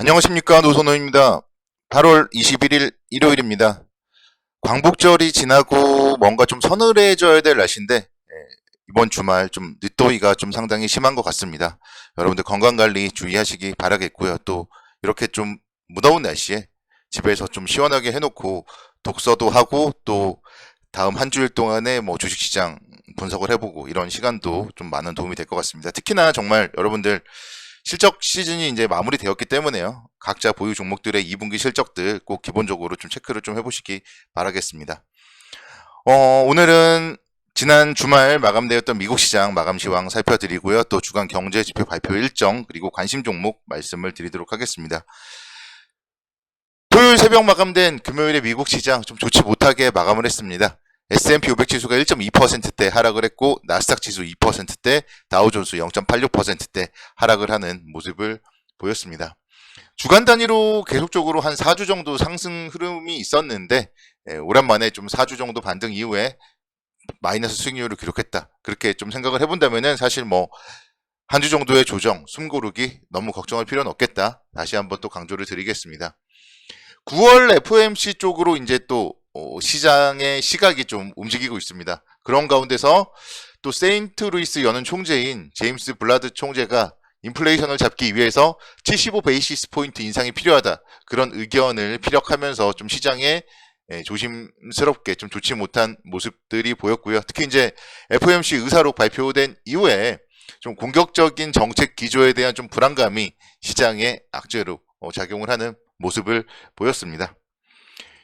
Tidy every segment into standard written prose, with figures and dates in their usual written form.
안녕하십니까, 노선호입니다. 8월 21일 일요일입니다. 광복절이 지나고 뭔가 좀 서늘해져야 될 날씨인데 이번 주말 좀 늦더위가 좀 상당히 심한 것 같습니다. 여러분들 건강관리 주의하시기 바라겠고요. 또 이렇게 좀 무더운 날씨에 집에서 좀 시원하게 해놓고 독서도 하고 또 다음 한 주일 동안에 뭐 주식시장 분석을 해보고 이런 시간도 좀 많은 도움이 될 것 같습니다. 특히나 정말 여러분들 실적 시즌이 이제 마무리되었기 때문에요. 각자 보유 종목들의 2분기 실적들 꼭 기본적으로 좀 체크를 좀 해보시기 바라겠습니다. 오늘은 지난 주말 마감되었던 미국 시장 마감 시황 살펴드리고요. 또 주간 경제 지표 발표 일정 그리고 관심 종목 말씀을 드리도록 하겠습니다. 토요일 새벽 마감된 금요일에 미국 시장 좀 좋지 못하게 마감을 했습니다. S&P 500 지수가 1.2%대 하락을 했고 나스닥 지수 2%대, 다우존스 0.86%대 하락을 하는 모습을 보였습니다. 주간 단위로 계속적으로 한 4주 정도 상승 흐름이 있었는데 오랜만에 좀 4주 정도 반등 이후에 마이너스 수익률을 기록했다. 그렇게 좀 생각을 해본다면은 사실 뭐 한 주 정도의 조정, 숨고르기 너무 걱정할 필요는 없겠다. 다시 한번 또 강조를 드리겠습니다. 9월 FOMC 쪽으로 이제 또 시장의 시각이 좀 움직이고 있습니다. 그런 가운데서 또 세인트루이스 연은 총재인 제임스 블라드 총재가 인플레이션을 잡기 위해서 75 베이시스 포인트 인상이 필요하다. 그런 의견을 피력하면서 좀 시장에 조심스럽게 좀 좋지 못한 모습들이 보였고요. 특히 이제 FOMC 의사록 발표된 이후에 좀 공격적인 정책 기조에 대한 좀 불안감이 시장의 악재로 작용을 하는 모습을 보였습니다.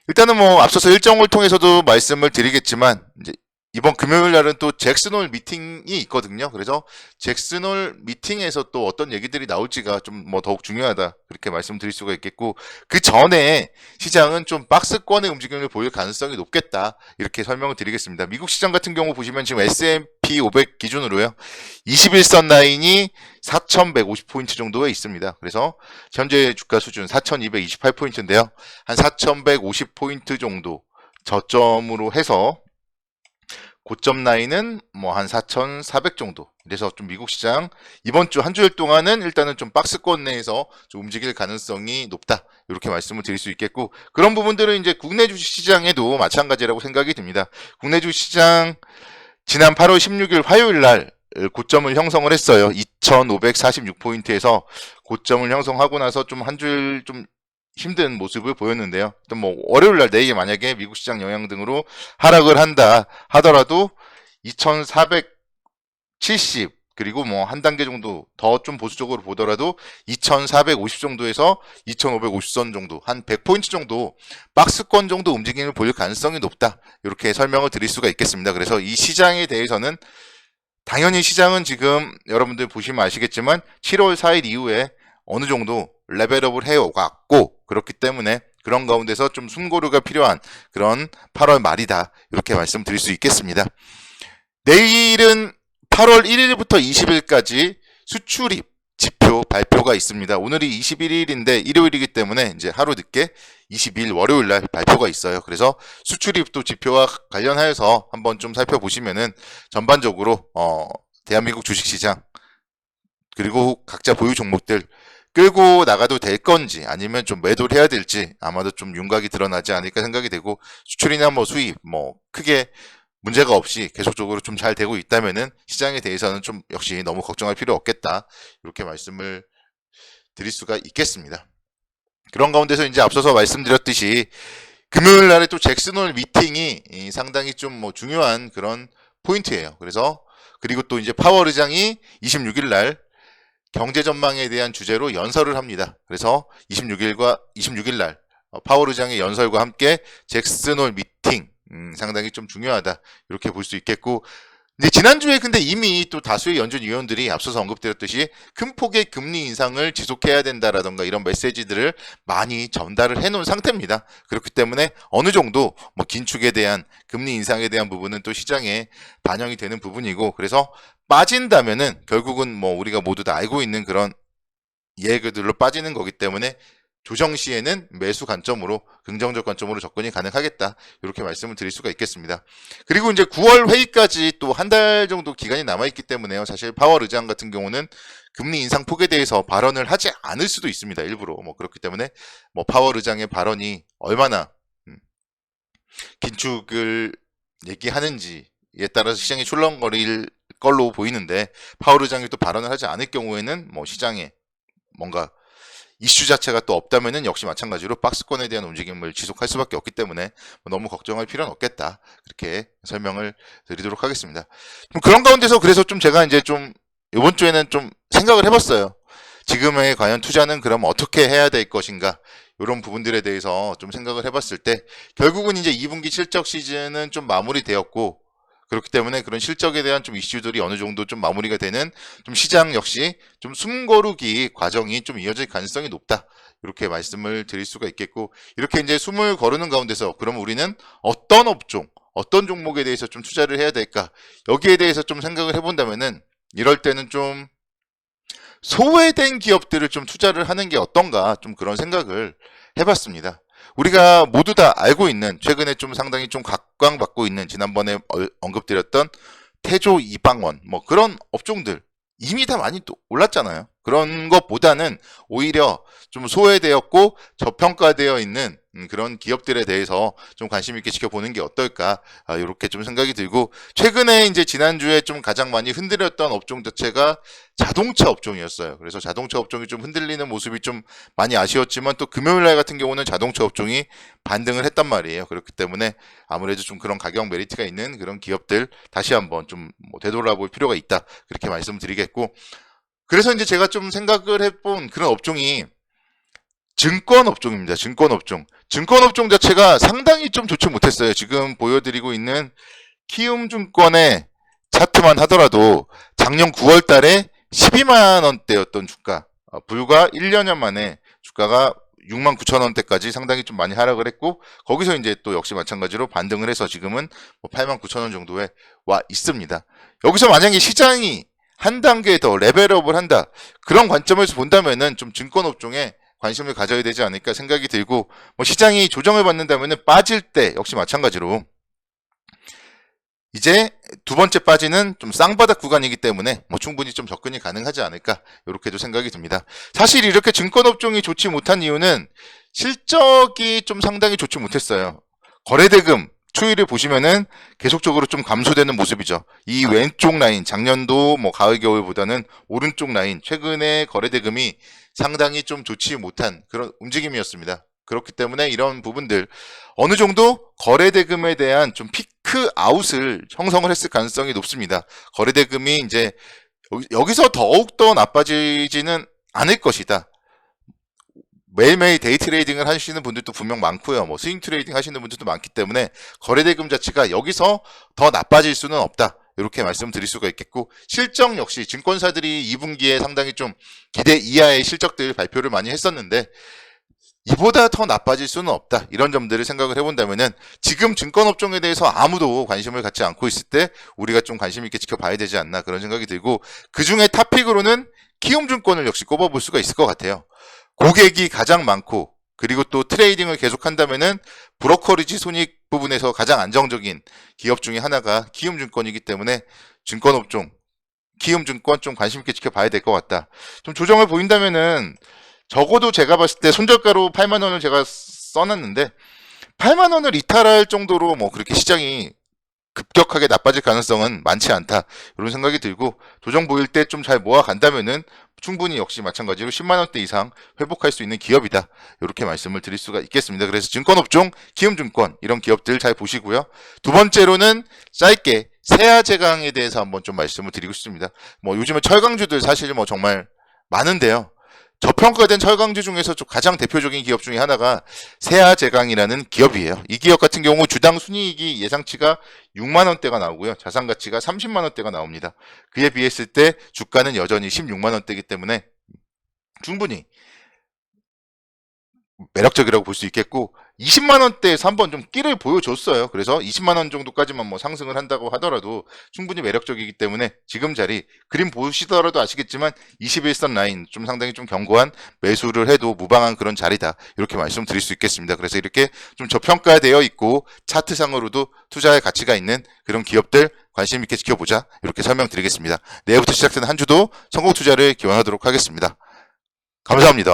일단은 뭐 앞서서 일정을 통해서도 말씀을 드리겠지만 이제 이번 금요일 날은 또 잭슨홀 미팅이 있거든요. 그래서 잭슨홀 미팅에서 또 어떤 얘기들이 나올지가 좀 뭐 더욱 중요하다. 그렇게 말씀드릴 수가 있겠고 그 전에 시장은 좀 박스권의 움직임을 보일 가능성이 높겠다. 이렇게 설명을 드리겠습니다. 미국 시장 같은 경우 보시면 지금 S&P 500 기준으로요. 21선 라인이 4,150포인트 정도에 있습니다. 그래서 현재 주가 수준 4,228포인트인데요. 한 4,150포인트 정도 저점으로 해서 고점 라인은 뭐 한 4,400 정도. 그래서 좀 미국 시장 이번 주 한 주일 동안은 일단은 좀 박스권 내에서 좀 움직일 가능성이 높다. 이렇게 말씀을 드릴 수 있겠고 그런 부분들은 이제 국내 주식 시장에도 마찬가지라고 생각이 듭니다. 국내 주식 시장 지난 8월 16일 화요일 날 고점을 형성을 했어요. 2,546포인트에서 고점을 형성하고 나서 좀 한 주일 좀 힘든 모습을 보였는데요. 또 뭐 월요일 날 내일 만약에 미국 시장 영향 등으로 하락을 한다 하더라도 2,470 그리고 뭐 한 단계 정도 더 좀 보수적으로 보더라도 2,450 정도에서 2,550선 정도 한 100포인트 정도 박스권 정도 움직임을 보일 가능성이 높다. 이렇게 설명을 드릴 수가 있겠습니다. 그래서 이 시장에 대해서는 당연히 시장은 지금 여러분들 보시면 아시겠지만 7월 4일 이후에 어느 정도 레벨업을 해왔고 그렇기 때문에 그런 가운데서 좀 숨고르가 필요한 그런 8월 말이다. 이렇게 말씀드릴 수 있겠습니다. 내일은 8월 1일부터 20일까지 수출입 지표 발표가 있습니다. 오늘이 21일인데 일요일이기 때문에 이제 하루 늦게 20일 월요일 날 발표가 있어요. 그래서 수출입도 지표와 관련하여서 한번 좀 살펴보시면은 전반적으로 대한민국 주식시장 그리고 각자 보유 종목들 끌고 나가도 될 건지 아니면 좀 매도를 해야 될지 아마도 좀 윤곽이 드러나지 않을까 생각이 되고 수출이나 뭐 수입 뭐 크게 문제가 없이 계속적으로 좀 잘 되고 있다면은 시장에 대해서는 좀 역시 너무 걱정할 필요 없겠다. 이렇게 말씀을 드릴 수가 있겠습니다. 그런 가운데서 이제 앞서서 말씀드렸듯이 금요일 날에 또 잭슨홀 미팅이 상당히 좀 뭐 중요한 그런 포인트예요. 그래서 그리고 또 이제 파월 의장이 26일 날 경제 전망에 대한 주제로 연설을 합니다. 그래서 26일 날 파월 의장의 연설과 함께 잭슨홀 미팅 상당히 좀 중요하다. 이렇게 볼 수 있겠고 근데 지난주에 근데 이미 또 다수의 연준 위원들이 앞서서 언급드렸듯이 큰 폭의 금리 인상을 지속해야 된다라던가 이런 메시지들을 많이 전달을 해놓은 상태입니다. 그렇기 때문에 어느 정도 뭐 긴축에 대한 금리 인상에 대한 부분은 또 시장에 반영이 되는 부분이고 그래서 빠진다면은 결국은 뭐 우리가 모두 다 알고 있는 그런 예그들로 빠지는 거기 때문에 조정 시에는 매수 관점으로 긍정적 관점으로 접근이 가능하겠다. 이렇게 말씀을 드릴 수가 있겠습니다. 그리고 이제 9월 회의까지 또 한 달 정도 기간이 남아있기 때문에요. 사실 파월 의장 같은 경우는 금리 인상 폭에 대해서 발언을 하지 않을 수도 있습니다. 일부러. 뭐 그렇기 때문에 뭐 파월 의장의 발언이 얼마나 긴축을 얘기하는지에 따라서 시장이 출렁거릴 걸로 보이는데, 파월 의장이 또 발언을 하지 않을 경우에는 뭐 시장에 뭔가 이슈 자체가 또 없다면은 역시 마찬가지로 박스권에 대한 움직임을 지속할 수밖에 없기 때문에 너무 걱정할 필요는 없겠다. 그렇게 설명을 드리도록 하겠습니다. 좀 그런 가운데서 그래서 좀 제가 이제 좀 이번 주에는 좀 생각을 해봤어요. 지금의 과연 투자는 그럼 어떻게 해야 될 것인가, 이런 부분들에 대해서 좀 생각을 해봤을 때 결국은 이제 2분기 실적 시즌은 좀 마무리되었고, 그렇기 때문에 그런 실적에 대한 좀 이슈들이 어느 정도 좀 마무리가 되는 좀 시장 역시 좀 숨고르기 과정이 좀 이어질 가능성이 높다. 이렇게 말씀을 드릴 수가 있겠고, 이렇게 이제 숨을 거르는 가운데서 그럼 우리는 어떤 업종, 어떤 종목에 대해서 좀 투자를 해야 될까? 여기에 대해서 좀 생각을 해본다면은 이럴 때는 좀 소외된 기업들을 좀 투자를 하는 게 어떤가, 좀 그런 생각을 해봤습니다. 우리가 모두 다 알고 있는, 최근에 좀 상당히 좀 각광받고 있는, 지난번에 언급드렸던 태조 이방원, 뭐 그런 업종들 이미 다 많이 또 올랐잖아요. 그런 것보다는 오히려 좀 소외되었고 저평가되어 있는 그런 기업들에 대해서 좀 관심 있게 지켜보는 게 어떨까, 이렇게 좀 생각이 들고, 최근에 이제 지난주에 좀 가장 많이 흔들렸던 업종 자체가 자동차 업종이었어요. 그래서 자동차 업종이 좀 흔들리는 모습이 좀 많이 아쉬웠지만, 또 금요일날 같은 경우는 자동차 업종이 반등을 했단 말이에요. 그렇기 때문에 아무래도 좀 그런 가격 메리트가 있는 그런 기업들 다시 한번 좀 뭐 되돌아볼 필요가 있다, 그렇게 말씀드리겠고, 그래서 이제 제가 좀 생각을 해본 그런 업종이 증권 업종입니다. 증권 업종. 증권 업종 자체가 상당히 좀 좋지 못했어요. 지금 보여드리고 있는 키움증권의 차트만 하더라도 작년 9월 달에 12만 원대였던 주가, 불과 1년여 만에 주가가 6만 9천 원대까지 상당히 좀 많이 하락을 했고, 거기서 이제 또 역시 마찬가지로 반등을 해서 지금은 뭐 8만 9천 원 정도에 와 있습니다. 여기서 만약에 시장이 한 단계 더 레벨업을 한다, 그런 관점에서 본다면은 좀 증권 업종에 관심을 가져야 되지 않을까 생각이 들고, 뭐 시장이 조정을 받는다면은 빠질 때 역시 마찬가지로 이제 두 번째 빠지는 좀 쌍바닥 구간이기 때문에 뭐 충분히 좀 접근이 가능하지 않을까, 이렇게도 생각이 듭니다. 사실 이렇게 증권 업종이 좋지 못한 이유는 실적이 좀 상당히 좋지 못했어요. 거래대금 추이를 보시면은 계속적으로 좀 감소되는 모습이죠. 이 왼쪽 라인, 작년도 뭐 가을 겨울보다는 오른쪽 라인, 최근에 거래대금이 상당히 좀 좋지 못한 그런 움직임이었습니다. 그렇기 때문에 이런 부분들 어느 정도 거래대금에 대한 좀 피크 아웃을 형성을 했을 가능성이 높습니다. 거래대금이 이제 여기서 더욱더 나빠지지는 않을 것이다. 매일매일 데이 트레이딩을 하시는 분들도 분명 많고요. 뭐 스윙 트레이딩 하시는 분들도 많기 때문에 거래대금 자체가 여기서 더 나빠질 수는 없다, 이렇게 말씀드릴 수가 있겠고, 실적 역시 증권사들이 2분기에 상당히 좀 기대 이하의 실적들 발표를 많이 했었는데 이보다 더 나빠질 수는 없다, 이런 점들을 생각을 해본다면은 지금 증권업종에 대해서 아무도 관심을 갖지 않고 있을 때 우리가 좀 관심 있게 지켜봐야 되지 않나, 그런 생각이 들고, 그 중에 탑픽으로는 키움증권을 역시 꼽아볼 수가 있을 것 같아요. 고객이 가장 많고, 그리고 또 트레이딩을 계속한다면은 브로커리지 손익 부분에서 가장 안정적인 기업 중에 하나가 키움증권이기 때문에 증권업종 키움증권 좀 관심 있게 지켜봐야 될 것 같다. 좀 조정을 보인다면은 적어도 제가 봤을 때 손절가로 8만 원을 제가 써놨는데 8만 원을 이탈할 정도로 뭐 그렇게 시장이 급격하게 나빠질 가능성은 많지 않다, 이런 생각이 들고, 조정 보일 때 좀 잘 모아간다면은 충분히 역시 마찬가지로 10만 원대 이상 회복할 수 있는 기업이다, 이렇게 말씀을 드릴 수가 있겠습니다. 그래서 증권업종 키움증권 이런 기업들 잘 보시고요. 두 번째로는 짧게 세아제강에 대해서 한번 좀 말씀을 드리고 싶습니다. 뭐 요즘에 철강주들 사실 뭐 정말 많은데요. 저평가된 철강주 중에서 좀 가장 대표적인 기업 중에 하나가 세아제강이라는 기업이에요. 이 기업 같은 경우 주당 순이익이 예상치가 6만 원대가 나오고요. 자산 가치가 30만 원대가 나옵니다. 그에 비했을 때 주가는 여전히 16만 원대이기 때문에 충분히 매력적이라고 볼 수 있겠고, 20만 원대에서 한번 좀 끼를 보여줬어요. 그래서 20만 원 정도까지만 뭐 상승을 한다고 하더라도 충분히 매력적이기 때문에 지금 자리 그림 보시더라도 아시겠지만 21선 라인 좀 상당히 좀 견고한 매수를 해도 무방한 그런 자리다. 이렇게 말씀드릴 수 있겠습니다. 그래서 이렇게 좀 저평가되어 있고 차트상으로도 투자의 가치가 있는 그런 기업들 관심 있게 지켜보자. 이렇게 설명드리겠습니다. 내일부터 시작되는 한 주도 성공 투자를 기원하도록 하겠습니다. 감사합니다.